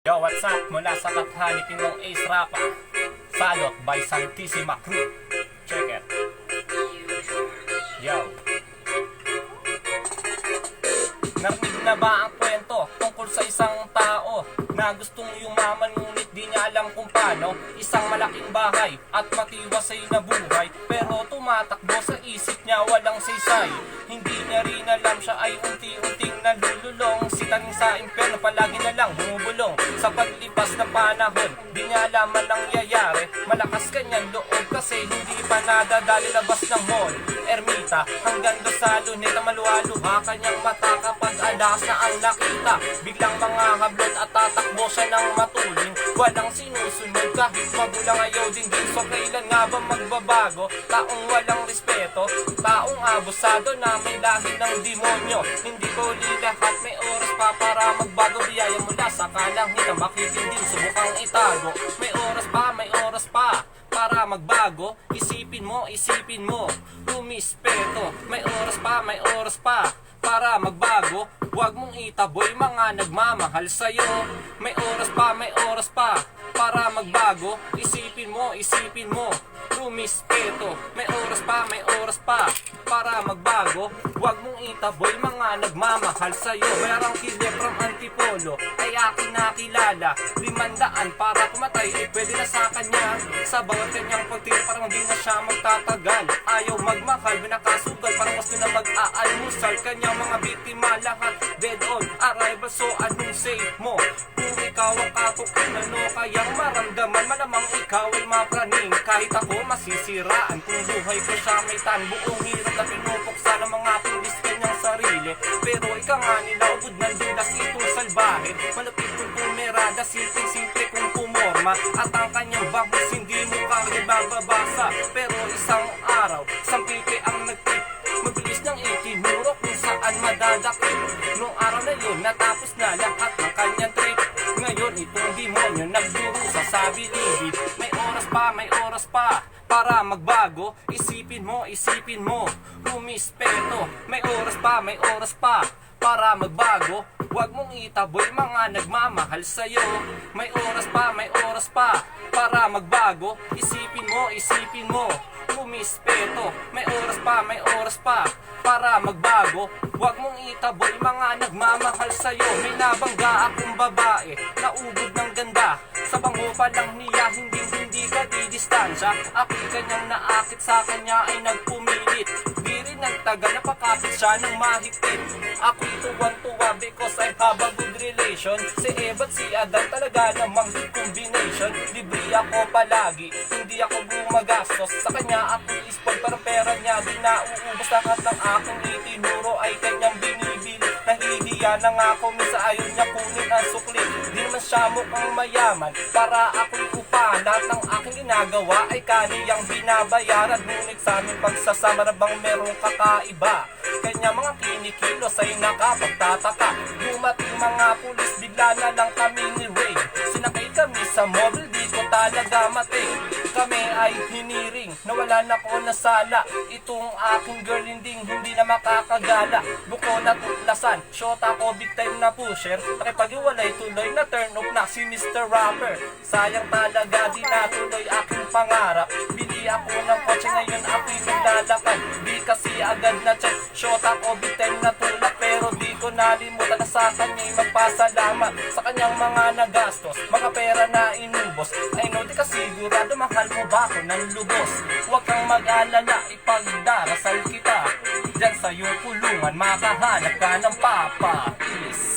Yo, what's up? Mula sa Kathanipin ng Ace Rapa, Salot by Santissima Crew. Check it. Yo. Narinig na ba ang kwento tungkol sa isang tao na gustong yumaman ngunit di niya alam kung paano? Isang malaking bahay at matiwasay na buhay, pero tumatakbo sa isip niya walang saysay. Hindi niya rin alam siya ay unti-unting nalululong. Si taning sa impyerno palagi na lang bumubulong. Sa paglipas ng panahon, di niya alam ang nangyayari. Malakas kanyang loob kasi hindi pa nadadali labas ng mall. Ermita hanggang doon sa luneta, maluha-luha kanyang mata kapag alas na ang nakita. Biglang mga hablot at tatakbo siya ng matuling. Walang sinusunod kahit magulang ayaw din. So kailan nga ba magbabago? Taong walang respeto, taong abusado na may lahi ng demonyo. Hindi ko lahat, may oras pa para magbago. Biyaya mula sa kalangitan, bakit hindi subukang itago? May oras pa para magbago. Isipin mo, rumispeto. May oras pa para magbago. Huwag mong itaboy mga nagmamahal sa'yo. May oras pa para magbago. Isipin mo, rumispeto. May oras pa para magbago. Huwag mong itaboy mga nagmamahal sa'yo. Mayroong kidney from Antipolo ay aking nakilala. 500 para pumatay ay pwede na sa kanya. Sa bawat kanyang pagtira parang hindi na siya magtatagal. Ayaw magmahal, binakasugal, parang gusto na mag-aalmusal. Kanyang mga biktima lahat dead on arrival. So anong say mo? Kung ikaw ang katukin, ano kayang maramdaman? Malamang ikaw ay mapraning. Kahit ako masisiraan kung buhay ko siya may tan. Buong hirap na pinupuksa ng mga pulis kanyang sarili. Pero ika nga nila ubod ng dulas itong salbahe. Malapit kong pumerada, simple kong pumorma. At ang kanyang bagos hindi mo kaya bababasa. Pero isang araw, sampike ang nagtip. Mabilis niyang itinuro kung saan madadakip. Noong araw na yun, natapos na lahat ng kanyang trip. Ngayon itong demonyo nagdurusa sa bilibid. May oras pa para magbago. Isipin mo, rumispeto. May oras pa para magbago. Huwag mong itaboy mga nagmamahal sa'yo. May oras pa para magbago. Isipin mo, rumispeto. May oras pa para magbago. Huwag mong itaboy mga nagmamahal sa'yo. May nabangga akong babae na ubod ng ganda. Sa bango pa lang niya, hindi ka didistansya. Ako'y kanyang naakit, sa kanya ay nagpumilit. Di rin nagtagal, napakapit siya ng mahigpit. Ako'y tuwan-tuwa because I have a good relation. Si Eva at si Adan talaga namang good combination. Libre ako palagi, hindi ako gumagastos. Sa kanya ako'y ispon, pero pera niya di nauubos. Lahat ng aking itinuro ay kanyang binibili. Nahihiya na nga ako, minsan ayaw niya kunin ang sukli. Di naman siya mukhang mayaman para ako'y upahan. Lahat ng aking ginagawa ay kaniyang binabayaran. Ngunit sa aming pagsasama na bang merong kakaiba? Kanya mga kinikilos ay nakapagtataka. Dumating mga pulis, bigla na lang kami ni Ray. Sinakay kami sa mobile, di ko talaga mating. Kami ay hiniring, nawalan ako na sala. Itong aking girl hindi na makakagala. Buko na tuklasan, shot ako big time na pusher. Nakipag-iwalay tuloy na turn off na si Mr. Rapper. Sayang talaga di natuloy aking pangarap. Bili ako ng kotse, ngayon ako'y naglalakad. Di kasi agad na check, shot ako big time na tulak. Pero di ko nalimutan na sa kanya'y magpasalamat. Sa kanyang mga nagastos, mga pera na inubos. Ay no, di ka sigurado mahal mo ba ako ng lubos? Huwag kang mag-alala, ipagdarasal kita. Diyan sa'yo pulungan, makahanap ka ng papa. Peace.